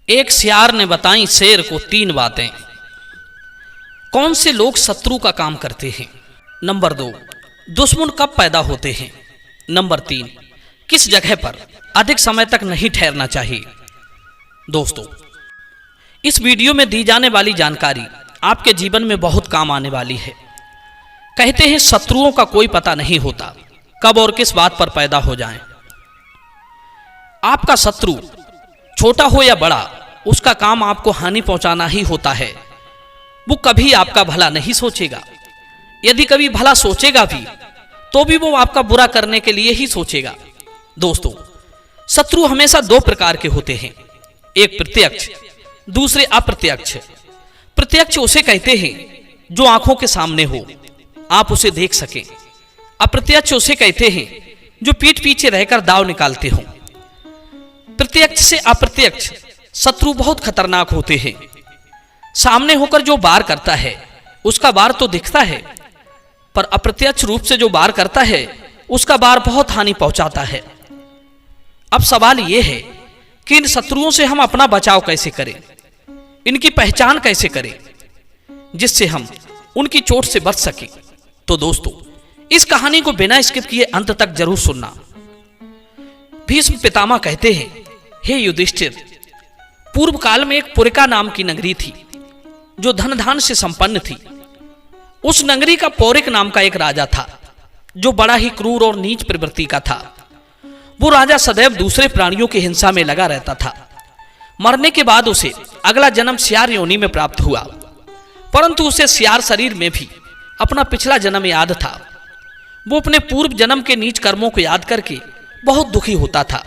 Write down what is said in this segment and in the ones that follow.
एक सियार ने बताई शेर को 3 बातें। कौन से लोग शत्रु का काम करते हैं? नंबर 2, दुश्मन कब पैदा होते हैं? नंबर 3, किस जगह पर अधिक समय तक नहीं ठहरना चाहिए? दोस्तों, इस वीडियो में दी जाने वाली जानकारी आपके जीवन में बहुत काम आने वाली है। कहते हैं शत्रुओं का कोई पता नहीं होता कब और किस बात पर पैदा हो जाएं। आपका शत्रु छोटा हो या बड़ा, उसका काम आपको हानि पहुंचाना ही होता है। वो कभी आपका भला नहीं सोचेगा। यदि कभी भला सोचेगा भी तो भी वो आपका बुरा करने के लिए ही सोचेगा। दोस्तों, शत्रु हमेशा 2 प्रकार के होते हैं, एक प्रत्यक्ष, दूसरे अप्रत्यक्ष। प्रत्यक्ष उसे कहते हैं जो आंखों के सामने हो, आप उसे देख सकें। अप्रत्यक्ष उसे कहते हैं जो पीठ पीछे रहकर दांव निकालते हो। प्रत्यक्ष से अप्रत्यक्ष शत्रु बहुत खतरनाक होते हैं। सामने होकर जो वार करता है उसका वार तो दिखता है, पर अप्रत्यक्ष रूप से जो वार करता है उसका वार बहुत हानि पहुंचाता है। अब सवाल यह है कि इन शत्रुओं से हम अपना बचाव कैसे करें, इनकी पहचान कैसे करें जिससे हम उनकी चोट से बच सकें। तो दोस्तों, इस कहानी को बिना स्किप किए अंत तक जरूर सुनना। भीष्म पितामह कहते हैं, हे युधिष्ठिर, पूर्व काल में एक पुरिका नाम की नगरी थी जो धन धान से संपन्न थी। उस नगरी का पौरिक नाम का एक राजा था जो बड़ा ही क्रूर और नीच प्रवृत्ति का था। वो राजा सदैव दूसरे प्राणियों की हिंसा में लगा रहता था। मरने के बाद उसे अगला जन्म सियार योनि में प्राप्त हुआ, परंतु उसे सियार शरीर में भी अपना पिछला जन्म याद था। वो अपने पूर्व जन्म के नीच कर्मों को याद करके बहुत दुखी होता था।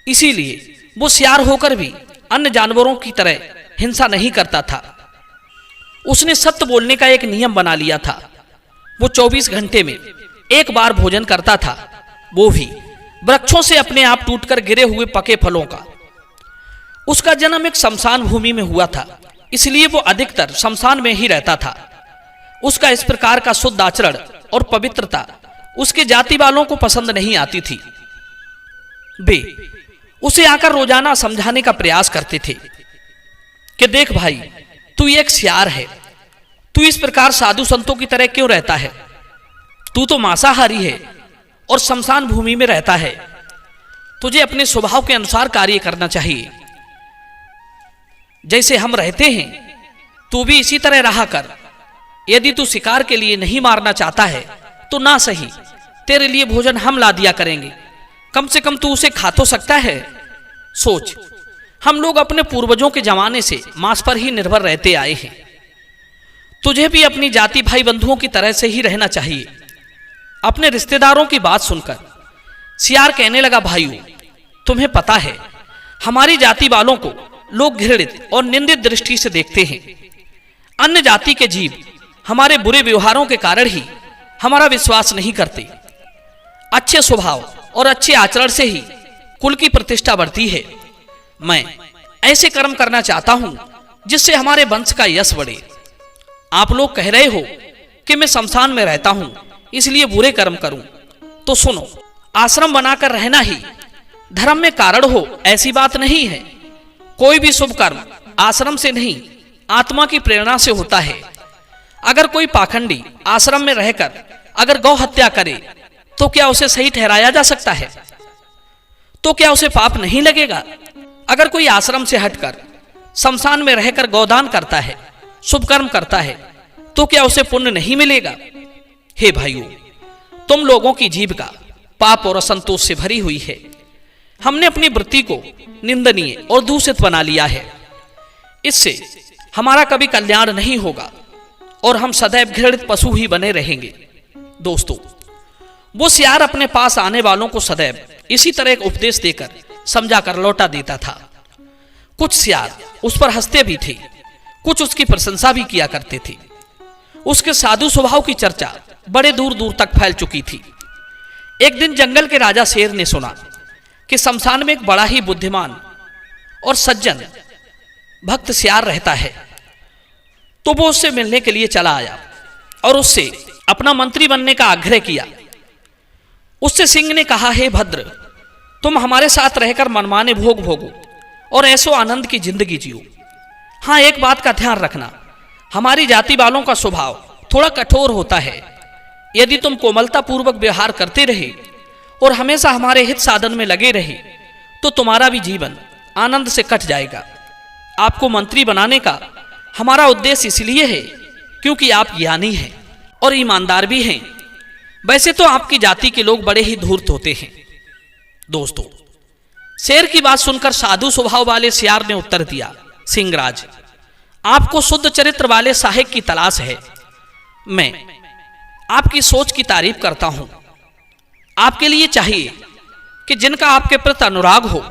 इसीलिए वो सियार होकर भी अन्य जानवरों की तरह हिंसा नहीं करता था। उसने सत्य बोलने का एक नियम बना लिया था। वो 24 घंटे में एक बार भोजन करता था, वो भी वृक्षों से अपने आप टूटकर गिरे हुए पके फलों का। उसका जन्म एक शमशान भूमि में हुआ था, इसलिए वो अधिकतर शमशान में ही रहता था। उसका इस प्रकार का शुद्ध आचरण और पवित्रता उसके जाति वालों को पसंद नहीं आती थी। वे उसे आकर रोजाना समझाने का प्रयास करते थे कि देख भाई, तू एक सियार है, तू इस प्रकार साधु संतों की तरह क्यों रहता है? तू तो मांसाहारी है और शमशान भूमि में रहता है। तुझे अपने स्वभाव के अनुसार कार्य करना चाहिए। जैसे हम रहते हैं तू भी इसी तरह रहा कर। यदि तू शिकार के लिए नहीं मारना चाहता है तो ना सही, तेरे लिए भोजन हम ला दिया करेंगे। कम से कम तू उसे खा तो सकता है। सोच, हम लोग अपने पूर्वजों के जमाने से मांस पर ही निर्भर रहते आए हैं। तुझे भी अपनी जाति भाई बंधुओं की तरह से ही रहना चाहिए। अपने रिश्तेदारों की बात सुनकर सियार कहने लगा, भाइयों, तुम्हें पता है हमारी जाति वालों को लोग घृणित और निंदित दृष्टि से देखते हैं। अन्य जाति के जीव हमारे बुरे व्यवहारों के कारण ही हमारा विश्वास नहीं करते। अच्छे स्वभाव और अच्छे आचरण से ही कुल की प्रतिष्ठा बढ़ती है। मैं ऐसे कर्म करना चाहता हूं जिससे हमारे वंश का यश बढ़े। आप लोग कह रहे हो कि मैं शमशान में रहता हूं इसलिए बुरे कर्म करूं, तो सुनो, आश्रम बनाकर रहना ही धर्म में कारण हो ऐसी बात नहीं है। कोई भी शुभ कर्म आश्रम से नहीं, आत्मा की प्रेरणा से होता है। अगर कोई पाखंडी आश्रम में रहकर अगर गौ हत्या करे तो क्या उसे सही ठहराया जा सकता है? तो क्या उसे पाप नहीं लगेगा? अगर कोई आश्रम से हटकर शमशान में रहकर गौदान करता है, शुभ कर्म करता है, तो क्या उसे पुण्य नहीं मिलेगा? हे भाइयों, तुम लोगों की जीविका पाप और असंतोष से भरी हुई है। हमने अपनी वृत्ति को निंदनीय और दूषित बना लिया है। इससे हमारा कभी कल्याण नहीं होगा और हम सदैव घृणित पशु ही बने रहेंगे। दोस्तों, वो सियार अपने पास आने वालों को सदैव इसी तरह एक उपदेश देकर समझा कर लौटा देता था। कुछ सियार उस पर हंसते भी थे, कुछ उसकी प्रशंसा भी किया करते थे। उसके साधु स्वभाव की चर्चा बड़े दूर दूर तक फैल चुकी थी। एक दिन जंगल के राजा शेर ने सुना कि शमशान में एक बड़ा ही बुद्धिमान और सज्जन भक्त सियार रहता है, तो वो उससे मिलने के लिए चला आया और उससे अपना मंत्री बनने का आग्रह किया। उससे सिंह ने कहा, हे भद्र, तुम हमारे साथ रहकर मनमाने भोग भोगो और ऐसो आनंद की जिंदगी जियो। हाँ, एक बात का ध्यान रखना, हमारी जाति वालों का स्वभाव थोड़ा कठोर होता है। यदि तुम कोमलता पूर्वक व्यवहार करते रहे और हमेशा हमारे हित साधन में लगे रहे तो तुम्हारा भी जीवन आनंद से कट जाएगा। आपको मंत्री बनाने का हमारा उद्देश्य इसलिए है क्योंकि आप ज्ञानी हैं और ईमानदार भी हैं। वैसे तो आपकी जाति के लोग बड़े ही धूर्त होते हैं। दोस्तों, शेर की बात सुनकर साधु स्वभाव वाले सियार ने उत्तर दिया, सिंहराज, आपको शुद्ध चरित्र वाले साहिब की तलाश है। मैं आपकी सोच की तारीफ करता हूं। आपके लिए चाहिए कि जिनका आपके प्रति अनुराग हो,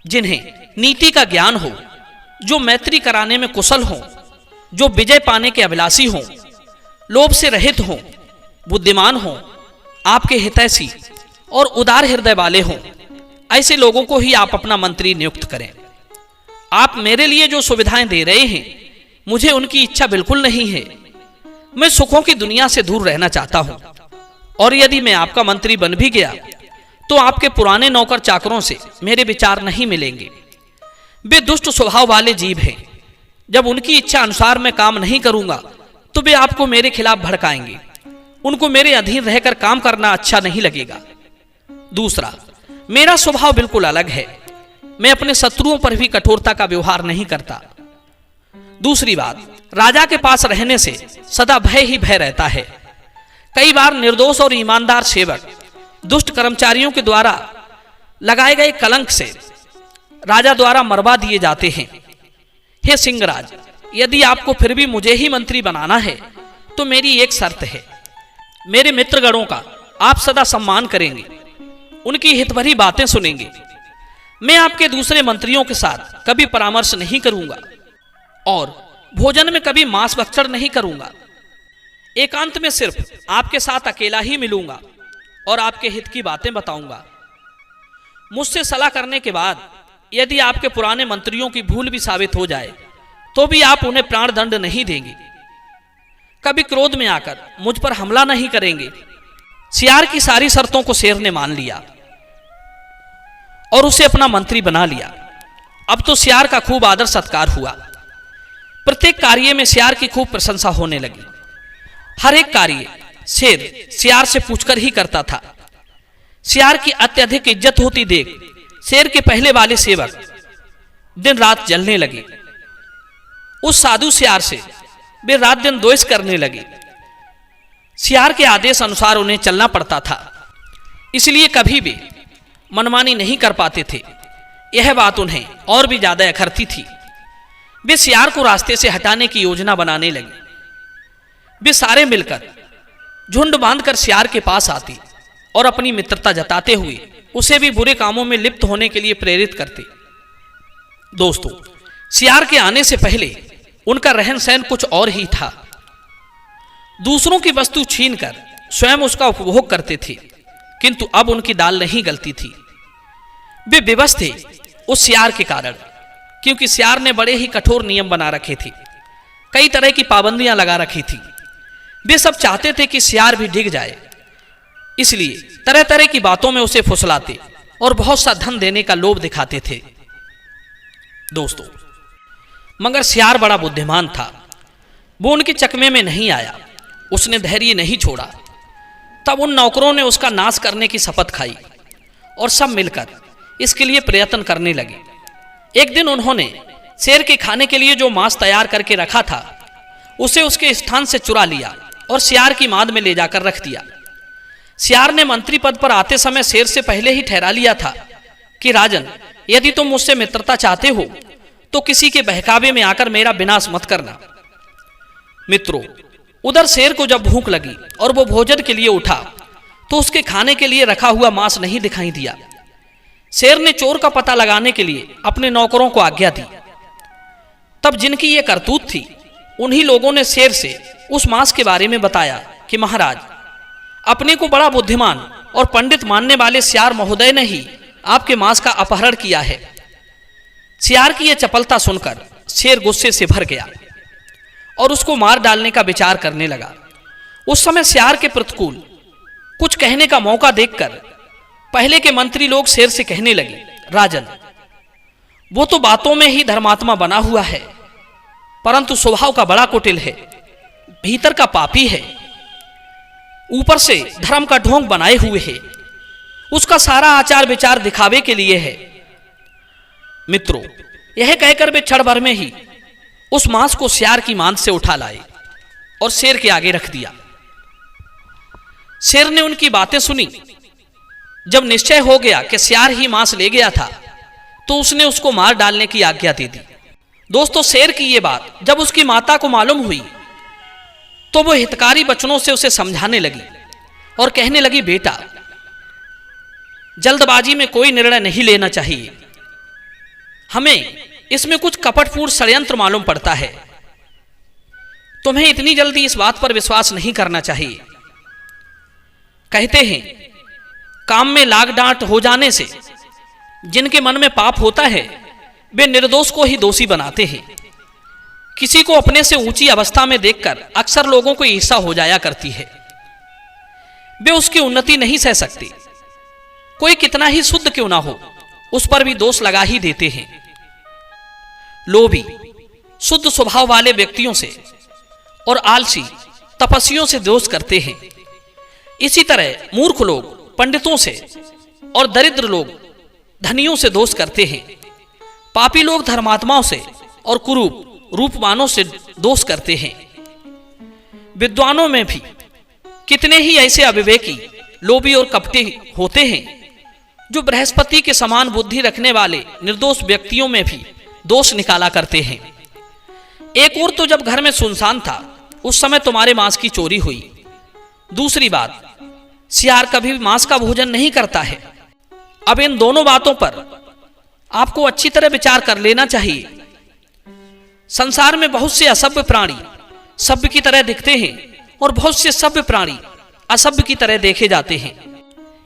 जिन्हें नीति का ज्ञान हो, जो मैत्री कराने में कुशल हो, जो विजय पाने के अभिलाषी हों, लोभ से रहित हों, बुद्धिमान हों, आपके हितैषी और उदार हृदय वाले हों, ऐसे लोगों को ही आप अपना मंत्री नियुक्त करें। आप मेरे लिए जो सुविधाएं दे रहे हैं, मुझे उनकी इच्छा बिल्कुल नहीं है। मैं सुखों की दुनिया से दूर रहना चाहता हूं, और यदि मैं आपका मंत्री बन भी गया तो आपके पुराने नौकर चाकरों से मेरे विचार नहीं मिलेंगे। वे दुष्ट स्वभाव वाले जीव हैं। जब उनकी इच्छा अनुसार मैं काम नहीं करूंगा तो वे आपको मेरे खिलाफ भड़काएंगे। उनको मेरे अधीन रहकर काम करना अच्छा नहीं लगेगा। दूसरा, मेरा स्वभाव बिल्कुल अलग है। मैं अपने शत्रुओं पर भी कठोरता का व्यवहार नहीं करता। दूसरी बात, राजा के पास रहने से सदा भय ही भय रहता है। कई बार निर्दोष और ईमानदार सेवक दुष्ट कर्मचारियों के द्वारा लगाए गए कलंक से राजा द्वारा मरवा दिए जाते हैं। हे सिंहराज, यदि आपको फिर भी मुझे ही मंत्री बनाना है तो मेरी एक शर्त है। मेरे मित्रगणों का आप सदा सम्मान करेंगे, उनकी हितभरी बातें सुनेंगे। मैं आपके दूसरे मंत्रियों के साथ कभी परामर्श नहीं करूंगा और भोजन में कभी मांस भक्षण नहीं करूंगा। एकांत में सिर्फ आपके साथ अकेला ही मिलूंगा और आपके हित की बातें बताऊंगा। मुझसे सलाह करने के बाद यदि आपके पुराने मंत्रियों की भूल भी साबित हो जाए तो भी आप उन्हें प्राण दंड नहीं देंगे। कभी क्रोध में आकर मुझ पर हमला नहीं करेंगे। सियार की सारी शर्तों को शेर ने मान लिया और उसे अपना मंत्री बना लिया। अब तो सियार का खूब आदर सत्कार हुआ। प्रत्येक कार्य में सियार की खूब प्रशंसा होने लगी। हर एक कार्य शेर सियार से पूछकर ही करता था। सियार की अत्यधिक इज्जत होती देख शेर के पहले वाले सेवक दिन रात जलने लगे। उस साधु सियार से वे रात दिन द्वेष करने लगे। सियार के आदेश अनुसार उन्हें चलना पड़ता था, इसलिए कभी भी मनमानी नहीं कर पाते थे। यह बात उन्हें और भी ज्यादा अखरती थी। वे सियार को रास्ते से हटाने की योजना बनाने लगे। वे सारे मिलकर झुंड बांधकर सियार के पास आते और अपनी मित्रता जताते हुए उसे भी बुरे कामों में लिप्त होने के लिए प्रेरित करते। दोस्तों, सियार के आने से पहले उनका रहन सहन कुछ और ही था। दूसरों की वस्तु छीनकर स्वयं उसका उपभोग करते थे, किंतु अब उनकी दाल नहीं गलती थी। वे विवश थे उस सियार के कारण, क्योंकि सियार ने बड़े ही कठोर नियम बना रखे थे, कई तरह की पाबंदियां लगा रखी थी। वे सब चाहते थे कि सियार भी डिग जाए, इसलिए तरह तरह की बातों में उसे फुसलाते और बहुत सा धन देने का लोभ दिखाते थे। दोस्तों, मगर सियार बड़ा बुद्धिमान था। वो उनके चकमे में नहीं आया। उसने धैर्य नहीं छोड़ा। तब उन नौकरों ने उसका नाश करने की शपथ खाई और सब मिलकर इसके लिए प्रयत्न करने लगे। एक दिन उन्होंने शेर के खाने के लिए जो मांस तैयार करके रखा था उसे उसके स्थान से चुरा लिया और सियार की मांद में ले जाकर रख दिया। सियार ने मंत्री पद पर आते समय शेर से पहले ही ठहरा लिया था कि राजन, यदि तुम मुझसे मित्रता चाहते हो तो किसी के बहकावे में आकर मेरा विनाश मत करना। मित्रों, उधर शेर को जब भूख लगी और वो भोजन के लिए उठा तो उसके खाने के लिए रखा हुआ मांस नहीं दिखाई दिया। शेर ने चोर का पता लगाने के लिए अपने नौकरों को आज्ञा दी। तब जिनकी ये करतूत थी उन्हीं लोगों ने शेर से उस मांस के बारे में बताया कि महाराज, अपने को बड़ा बुद्धिमान और पंडित मानने वाले सियार महोदय ने ही आपके मांस का अपहरण किया है। सियार की यह चपलता सुनकर शेर गुस्से से भर गया और उसको मार डालने का विचार करने लगा। उस समय सियार के प्रतिकूल कुछ कहने का मौका देखकर पहले के मंत्री लोग शेर से कहने लगे, राजन, वो तो बातों में ही धर्मात्मा बना हुआ है, परंतु स्वभाव का बड़ा कुटिल है, भीतर का पापी है, ऊपर से धर्म का ढोंग बनाए हुए है। उसका सारा आचार विचार दिखावे के लिए है। मित्रों, यह कहकर वे क्षण भर में ही उस मांस को सियार की मांस से उठा लाए और शेर के आगे रख दिया। शेर ने उनकी बातें सुनी। जब निश्चय हो गया कि सियार ही मांस ले गया था, तो उसने उसको मार डालने की आज्ञा दे दी। दोस्तों, शेर की यह बात जब उसकी माता को मालूम हुई, तो वो हितकारी वचनों से उसे समझाने लगी और कहने लगी, बेटा, जल्दबाजी में कोई निर्णय नहीं लेना चाहिए। हमें इसमें कुछ कपटपूर्ण षड्यंत्र मालूम पड़ता है। तुम्हें इतनी जल्दी इस बात पर विश्वास नहीं करना चाहिए। कहते हैं, काम में लाग डांट हो जाने से जिनके मन में पाप होता है, वे निर्दोष को ही दोषी बनाते हैं। किसी को अपने से ऊंची अवस्था में देखकर अक्सर लोगों को ईर्ष्या हो जाया करती है। वे उसकी उन्नति नहीं सह सकते। कोई कितना ही शुद्ध क्यों ना हो, उस पर भी दोष लगा ही देते हैं। लोभी, शुद्ध स्वभाव वाले व्यक्तियों से और आलसी तपस्वियों से दोष करते हैं। इसी तरह मूर्ख लोग पंडितों से और दरिद्र लोग धनियों से दोष करते हैं। पापी लोग धर्मात्माओं से और कुरूप रूपवानों से दोष करते हैं। विद्वानों में भी कितने ही ऐसे अविवेकी, लोभी और कपटी होते हैं, जो बृहस्पति के समान बुद्धि रखने वाले निर्दोष व्यक्तियों में भी दोष निकाला करते हैं। एक और तो जब घर में सुनसान था, उस समय तुम्हारे मांस की चोरी हुई। दूसरी बात, सियार कभी मांस का भोजन नहीं करता है। अब इन दोनों बातों पर आपको अच्छी तरह विचार कर लेना चाहिए। संसार में बहुत से असभ्य प्राणी सभ्य की तरह दिखते हैं और बहुत से सभ्य प्राणी असभ्य की तरह देखे जाते हैं।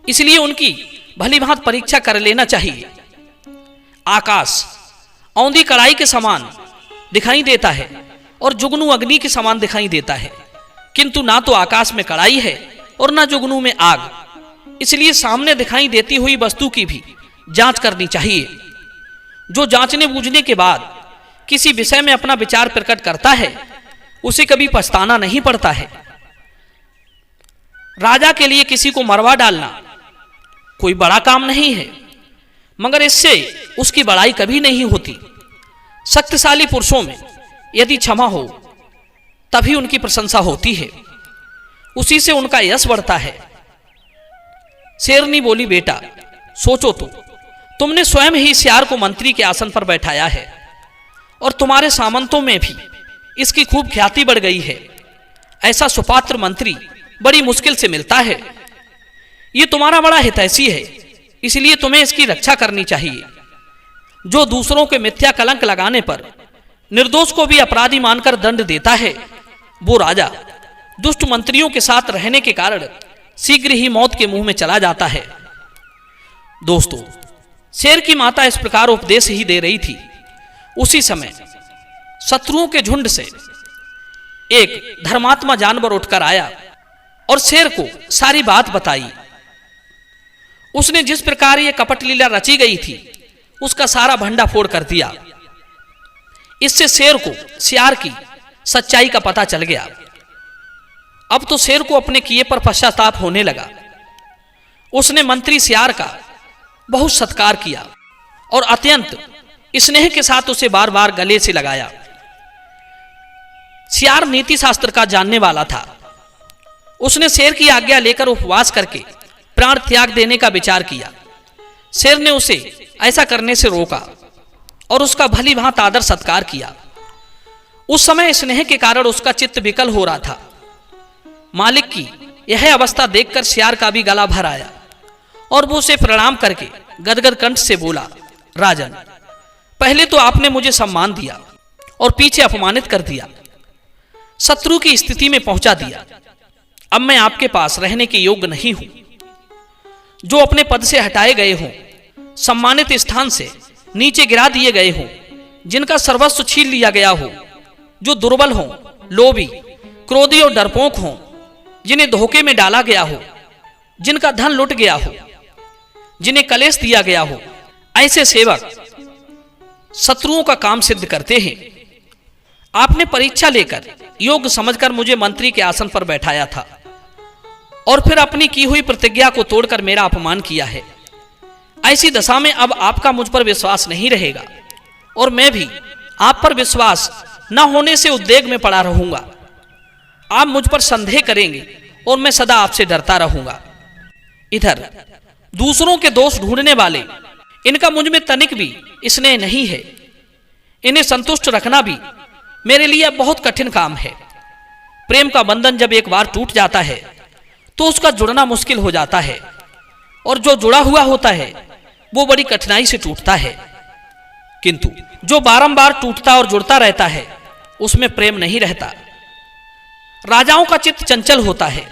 इसलिए उनकी भली भांति परीक्षा कर लेना चाहिए। आकाश औंधी कड़ाई के समान दिखाई देता है और जुगनू अग्नि के समान दिखाई देता है, किंतु ना तो आकाश में कड़ाई है और ना जुगनू में आग। इसलिए सामने दिखाई देती हुई वस्तु की भी जांच करनी चाहिए। जो जांचने बूझने के बाद किसी विषय में अपना विचार प्रकट करता है, उसे कभी पछताना नहीं पड़ता है। राजा के लिए किसी को मरवा डालना कोई बड़ा काम नहीं है, मगर इससे उसकी बड़ाई कभी नहीं होती। शक्तिशाली पुरुषों में यदि क्षमा हो, तभी उनकी प्रशंसा होती है, उसी से उनका यश बढ़ता है। शेरनी बोली, बेटा, सोचो तो, तुमने स्वयं ही सियार को मंत्री के आसन पर बैठाया है और तुम्हारे सामंतों में भी इसकी खूब ख्याति बढ़ गई है। ऐसा सुपात्र मंत्री बड़ी मुश्किल से मिलता है। ये तुम्हारा बड़ा हितैषी है, इसलिए तुम्हें इसकी रक्षा करनी चाहिए। जो दूसरों के मिथ्या कलंक लगाने पर निर्दोष को भी अपराधी मानकर दंड देता है, वो राजा दुष्ट मंत्रियों के साथ रहने के कारण शीघ्र ही मौत के मुंह में चला जाता है। दोस्तों, शेर की माता इस प्रकार उपदेश ही दे रही थी। उसी समय शत्रुओं के झुंड से एक धर्मात्मा जानवर उठकर आया और शेर को सारी बात बताई। उसने जिस प्रकार यह कपट लीला रची गई थी, उसका सारा भंडा फोड़ कर दिया। इससे शेर को सियार की सच्चाई का पता चल गया। अब तो शेर को अपने किए पर पश्चाताप होने लगा। उसने मंत्री सियार का बहुत सत्कार किया और अत्यंत स्नेह के साथ उसे बार बार गले से लगाया। सियार नीति शास्त्र का जानने वाला था। उसने शेर की आज्ञा लेकर उपवास करके प्राण त्याग देने का विचार किया। शेर ने उसे ऐसा करने से रोका और उसका भली भांति आदर सत्कार किया। उस समय स्नेह के कारण उसका चित्त विकल हो रहा था। मालिक की यह अवस्था देखकर सियार का भी गला भर आया और वो उसे प्रणाम करके गदगद कंठ से बोला, राजन, पहले तो आपने मुझे सम्मान दिया और पीछे अपमानित कर दिया, शत्रु की स्थिति में पहुंचा दिया। अब मैं आपके पास रहने के योग्य नहीं हूं। जो अपने पद से हटाए गए हों, सम्मानित स्थान से नीचे गिरा दिए गए हों, जिनका सर्वस्व छीन लिया गया हो, जो दुर्बल हों, लोभी, क्रोधी और डरपोक हों, जिन्हें धोखे में डाला गया हो, जिनका धन लुट गया हो, जिन्हें कलेश दिया गया हो, ऐसे सेवक शत्रुओं का काम सिद्ध करते हैं। आपने परीक्षा लेकर योग्य समझकर मुझे मंत्री के आसन पर बैठाया था और फिर अपनी की हुई प्रतिज्ञा को तोड़कर मेरा अपमान किया है। ऐसी दशा में अब आपका मुझ पर विश्वास नहीं रहेगा और मैं भी आप पर विश्वास न होने से उद्वेग में पड़ा रहूंगा। आप मुझ पर संदेह करेंगे और मैं सदा आपसे डरता रहूंगा। इधर दूसरों के दोष ढूंढने वाले, इनका मुझ में तनिक भी स्नेह नहीं है। इन्हें संतुष्ट रखना भी मेरे लिए बहुत कठिन काम है। प्रेम का बंधन जब एक बार टूट जाता है तो उसका जुड़ना मुश्किल हो जाता है, और जो जुड़ा हुआ होता है वो बड़ी कठिनाई से टूटता है। किंतु जो बारंबार टूटता और जुड़ता रहता है उसमें प्रेम नहीं रहता। राजाओं का चित्त चंचल होता है,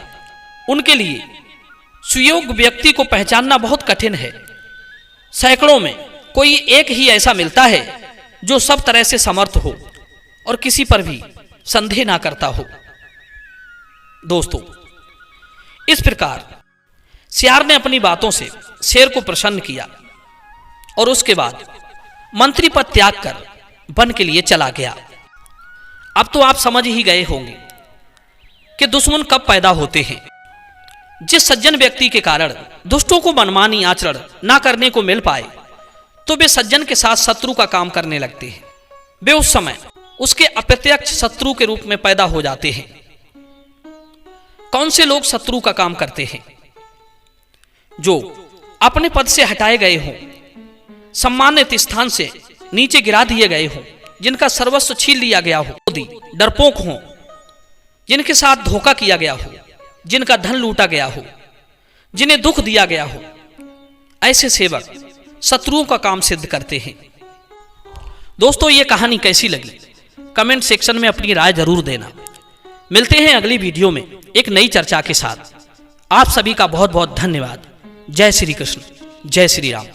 उनके लिए सुयोग्य व्यक्ति को पहचानना बहुत कठिन है। सैकड़ों में कोई एक ही ऐसा मिलता है जो सब तरह से समर्थ हो और किसी पर भी संदेह ना करता हो। दोस्तों, इस प्रकार सियार ने अपनी बातों से शेर को प्रसन्न किया और उसके बाद मंत्री पद त्याग कर वन के लिए चला गया। अब तो आप समझ ही गए होंगे कि दुश्मन कब पैदा होते हैं। जिस सज्जन व्यक्ति के कारण दुष्टों को मनमानी आचरण ना करने को मिल पाए तो वे सज्जन के साथ शत्रु का काम करने लगते हैं। वे उस समय उसके अप्रत्यक्ष शत्रु के रूप में पैदा हो जाते हैं। कौन से लोग शत्रु का काम करते हैं? जो अपने पद से हटाए गए हों, सम्मानित स्थान से नीचे गिरा दिए गए हों, जिनका सर्वस्व छीन लिया गया हो, डरपोक हों, जिनके साथ धोखा किया गया हो, जिनका धन लूटा गया हो, जिन्हें दुख दिया गया हो, ऐसे सेवक शत्रुओं का काम सिद्ध करते हैं। दोस्तों, ये कहानी कैसी लगी कमेंट सेक्शन में अपनी राय जरूर देना। मिलते हैं अगली वीडियो में एक नई चर्चा के साथ। आप सभी का बहुत बहुत धन्यवाद। जय श्री कृष्ण, जय श्री राम।